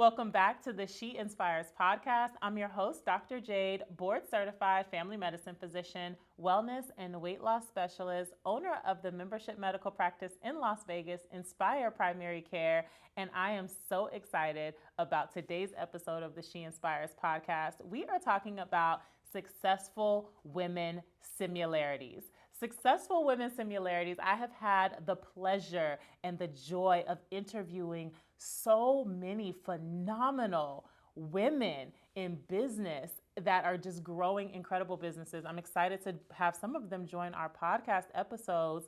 Welcome back to the She Inspires podcast. I'm your host, Dr. Jade, board certified family medicine physician, wellness and weight loss specialist, owner of the membership medical practice in Las Vegas, Inspire Primary Care, and I am so excited about today's episode of the She Inspires podcast. We are talking about successful women similarities. Successful women similarities. I have had the pleasure and the joy of interviewing so many phenomenal women in business that are just growing incredible businesses. I'm excited to have some of them join our podcast episodes,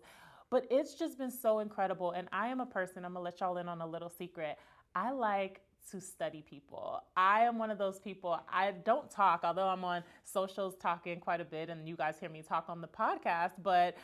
but it's just been so incredible. And I am a person, I'm gonna let y'all in on a little secret. I like to study people. I am one of those people, I don't talk, although I'm on socials talking quite a bit and you guys hear me talk on the podcast, but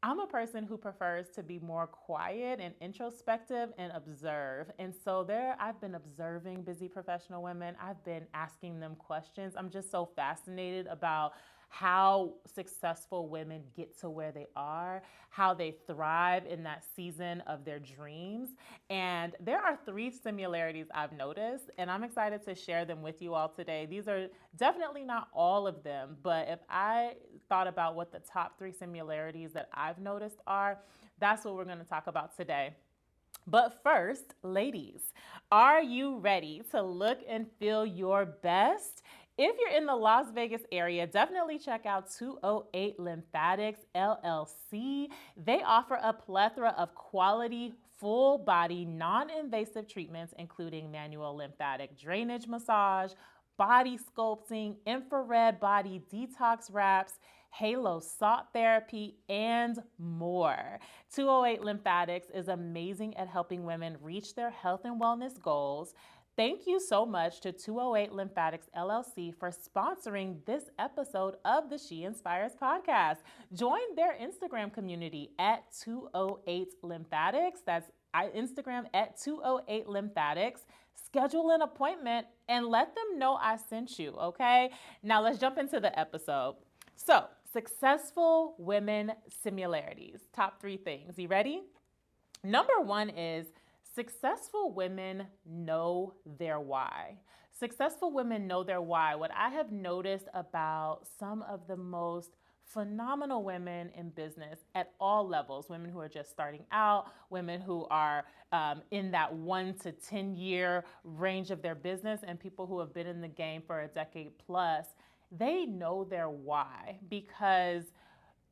I'm a person who prefers to be more quiet and introspective and observe. And so I've been observing busy professional women. I've been asking them questions. I'm just so fascinated about how successful women get to where they are, how they thrive in that season of their dreams. And there are 3 similarities I've noticed, and I'm excited to share them with you all today. These are definitely not all of them, but if I thought about what the top 3 similarities that I've noticed are, that's what we're going to talk about today. But first, ladies, are you ready to look and feel your best? If you're in the Las Vegas area, definitely check out 208 Lymphatics LLC. They offer a plethora of quality, full body, non-invasive treatments, including manual lymphatic drainage massage, body sculpting, infrared body detox wraps, halo salt therapy, and more. 208 Lymphatics is amazing at helping women reach their health and wellness goals. Thank you so much to 208 Lymphatics LLC for sponsoring this episode of the She Inspires podcast. Join their Instagram community at 208 Lymphatics. That's Instagram at 208 Lymphatics. Schedule an appointment and let them know I sent you, okay? Now let's jump into the episode. So, successful women similarities. Top 3 things. You ready? Number 1 is successful women know their why. Successful women know their why. What I have noticed about some of the most phenomenal women in business at all levels, women who are just starting out, women who are in that 1 to 10 year range of their business, and people who have been in the game for a decade plus, they know their why, because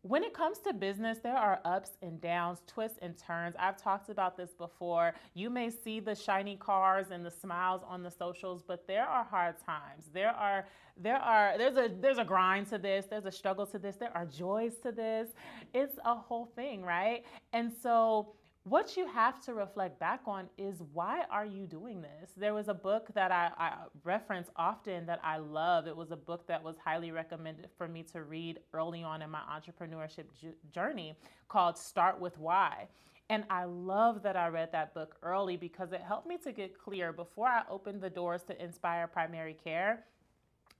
when it comes to business, there are ups and downs, twists and turns. I've talked about this before. You may see the shiny cars and the smiles on the socials, but there are hard times. There's a grind to this. There's a struggle to this. There are joys to this. It's a whole thing, right? And so what you have to reflect back on is, why are you doing this? There was a book that I reference often that I love. It was a book that was highly recommended for me to read early on in my entrepreneurship journey, called Start With Why. And I love that I read that book early, because it helped me to get clear. Before I opened the doors to Inspire Primary Care,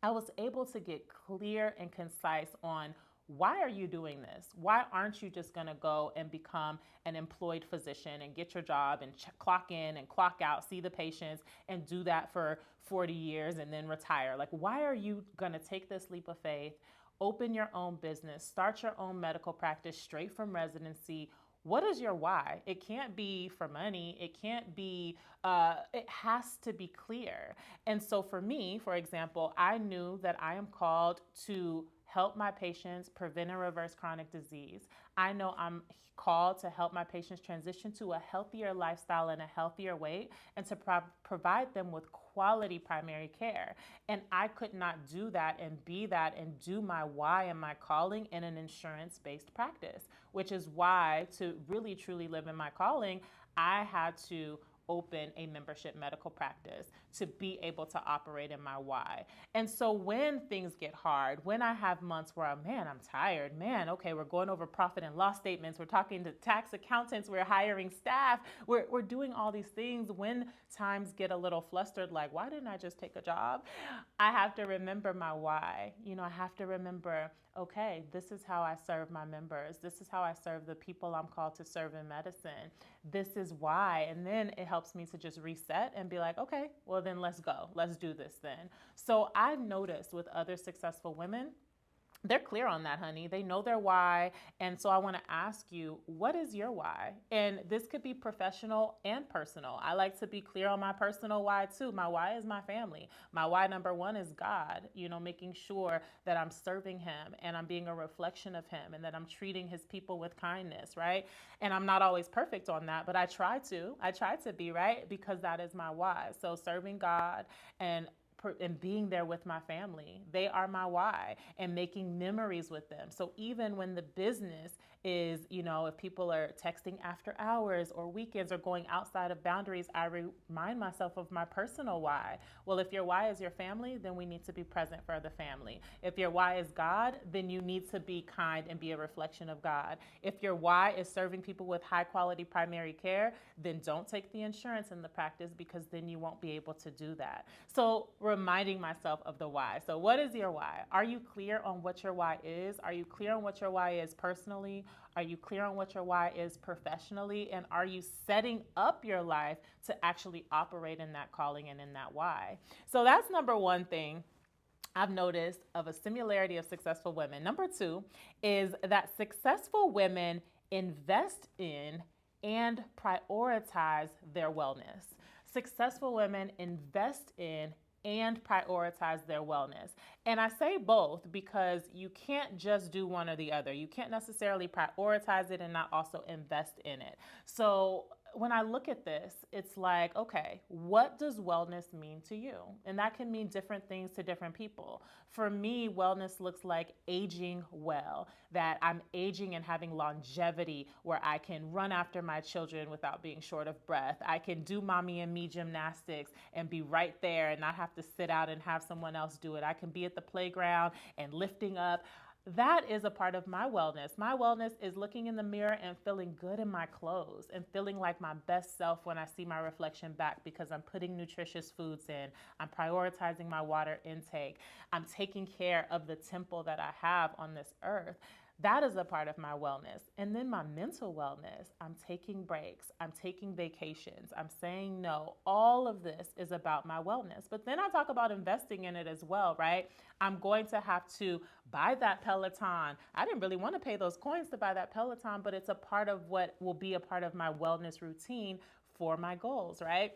I was able to get clear and concise on, why are you doing this? Why aren't you just going to go and become an employed physician and get your job and clock in and clock out, see the patients, and do that for 40 years and then retire? Like, why are you going to take this leap of faith, open your own business, start your own medical practice straight from residency? What is your why? It can't be for money. It can't be, it has to be clear. And so for me, for example, I knew that I am called to help my patients prevent and reverse chronic disease. I know I'm called to help my patients transition to a healthier lifestyle and a healthier weight, and to provide them with quality primary care. And I could not do that and be that and do my why and my calling in an insurance-based practice, which is why, to really truly live in my calling, I had to open a membership medical practice to be able to operate in my why. And so when things get hard, when I have months where I'm tired, okay, we're going over profit and loss statements, we're talking to tax accountants, we're hiring staff, we're doing all these things. When times get a little flustered, like, why didn't I just take a job? I have to remember my why. I have to remember, okay, this is how I serve my members. This is how I serve the people I'm called to serve in medicine. This is why. And then it helps helps me to just reset and be like, okay, well then let's go. Let's do this then. So I've noticed with other successful women, they're clear on that, honey. They know their why. And so I want to ask you, what is your why? And this could be professional and personal. I like to be clear on my personal why too. My why is my family. My why number one is God, making sure that I'm serving him and I'm being a reflection of him and that I'm treating his people with kindness, right? And I'm not always perfect on that, but I try to. I try to be, right? Because that is my why. So serving God and being there with my family. They are my why, and making memories with them. So even when the business is, if people are texting after hours or weekends or going outside of boundaries, I remind myself of my personal why. Well, if your why is your family, then we need to be present for the family. If your why is God, then you need to be kind and be a reflection of God. If your why is serving people with high quality primary care, then don't take the insurance in the practice, because then you won't be able to do that. So reminding myself of the why. So what is your why? Are you clear on what your why is? Are you clear on what your why is personally? Are you clear on what your why is professionally? And are you setting up your life to actually operate in that calling and in that why? So that's number one thing I've noticed of a similarity of successful women. Number two is that successful women invest in and prioritize their wellness. Successful women invest in and prioritize their wellness. And I say both because you can't just do one or the other. You can't necessarily prioritize it and not also invest in it. So when I look at this, it's like, okay, what does wellness mean to you? And that can mean different things to different people. For me, wellness looks like aging well, that I'm aging and having longevity where I can run after my children without being short of breath. I can do mommy and me gymnastics and be right there and not have to sit out and have someone else do it. I can be at the playground and lifting up. That is a part of my wellness. My wellness is looking in the mirror and feeling good in my clothes and feeling like my best self when I see my reflection back, because I'm putting nutritious foods in. I'm prioritizing my water intake. I'm taking care of the temple that I have on this earth. That is a part of my wellness. And then my mental wellness, I'm taking breaks, I'm taking vacations, I'm saying no. All of this is about my wellness. But then I talk about investing in it as well, right? I'm going to have to buy that Peloton. I didn't really want to pay those coins to buy that Peloton, but it's a part of what will be a part of my wellness routine for my goals, right?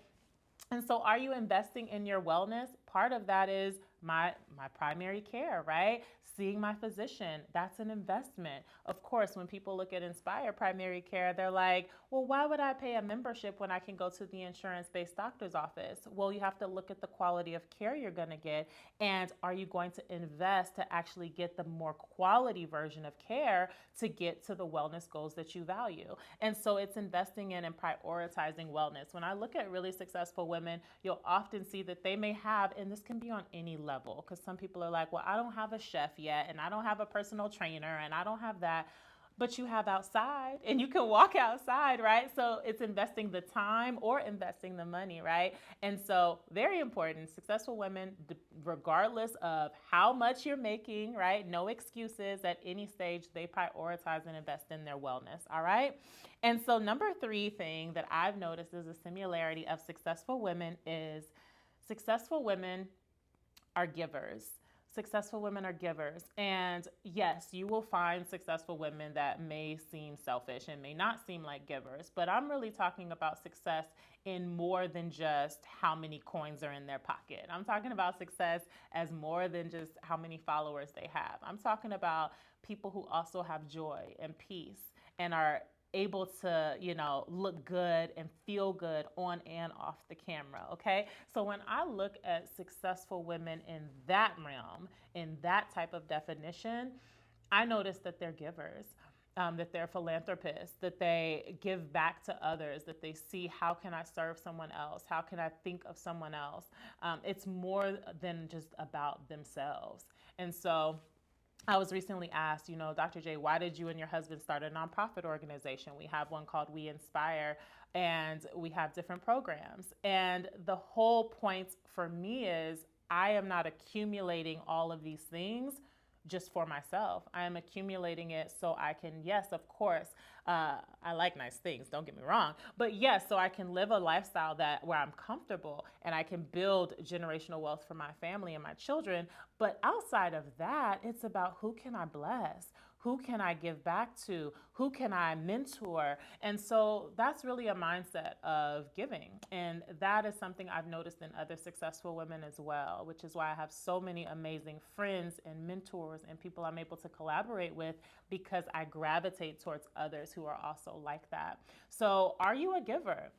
And so are you investing in your wellness? Part of that is my primary care, right? Seeing my physician, that's an investment. Of course, when people look at Inspire Primary Care, they're like, well, why would I pay a membership when I can go to the insurance-based doctor's office? Well, you have to look at the quality of care you're going to get, and are you going to invest to actually get the more quality version of care to get to the wellness goals that you value? And so it's investing in and prioritizing wellness. When I look at really successful women, you'll often see that they may have, and this can be on any level, because some people are like, well, I don't have a chef yet, and I don't have a personal trainer, and I don't have that. But you have outside, and you can walk outside, right? So it's investing the time or investing the money, right? And so very important, successful women, regardless of how much you're making, right? No excuses at any stage, they prioritize and invest in their wellness, all right? And so number three thing that I've noticed is a similarity of successful women is successful women are givers. Successful women are givers. And yes, you will find successful women that may seem selfish and may not seem like givers, but I'm really talking about success in more than just how many coins are in their pocket. I'm talking about success as more than just how many followers they have. I'm talking about people who also have joy and peace and are able to, look good and feel good on and off the camera, okay? So when I look at successful women in that realm, in that type of definition, I notice that they're givers, that they're philanthropists, that they give back to others, that they see how can I serve someone else? How can I think of someone else? It's more than just about themselves. And so I was recently asked, Dr. J, why did you and your husband start a nonprofit organization? We have one called We Inspire, and we have different programs. And the whole point for me is I am not accumulating all of these things just for myself. I am accumulating it so I can, yes, of course, I like nice things, don't get me wrong, but yes, so I can live a lifestyle that where I'm comfortable and I can build generational wealth for my family and my children. But outside of that, it's about who can I bless? Who can I give back to? Who can I mentor? And so that's really a mindset of giving. And that is something I've noticed in other successful women as well, which is why I have so many amazing friends and mentors and people I'm able to collaborate with because I gravitate towards others who are also like that. So, are you a giver?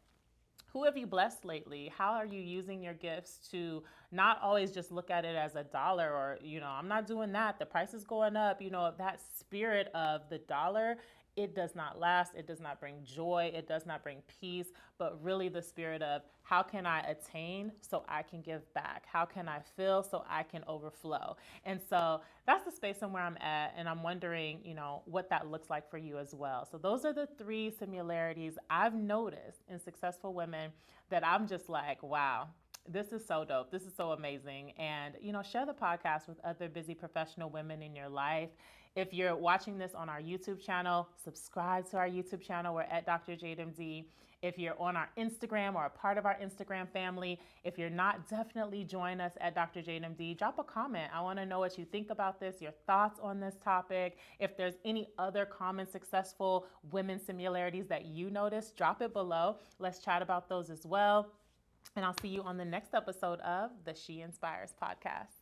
Who have you blessed lately? How are you using your gifts to not always just look at it as a dollar or, I'm not doing that. The price is going up. That spirit of the dollar, it does not last. It does not bring joy. It does not bring peace, but really the spirit of how can I attain so I can give back? How can I fill so I can overflow? And so that's the space and where I'm at. And I'm wondering, what that looks like for you as well. So those are the three similarities I've noticed in successful women that I'm just like, wow, this is so dope. This is so amazing. And, share the podcast with other busy professional women in your life. If you're watching this on our YouTube channel, subscribe to our YouTube channel. We're at Dr. Jade MD. If you're on our Instagram or a part of our Instagram family, if you're not, definitely join us at Dr. Jade MD. Drop a comment. I want to know what you think about this, your thoughts on this topic. If there's any other common successful women similarities that you notice, drop it below. Let's chat about those as well. And I'll see you on the next episode of the She Inspires podcast.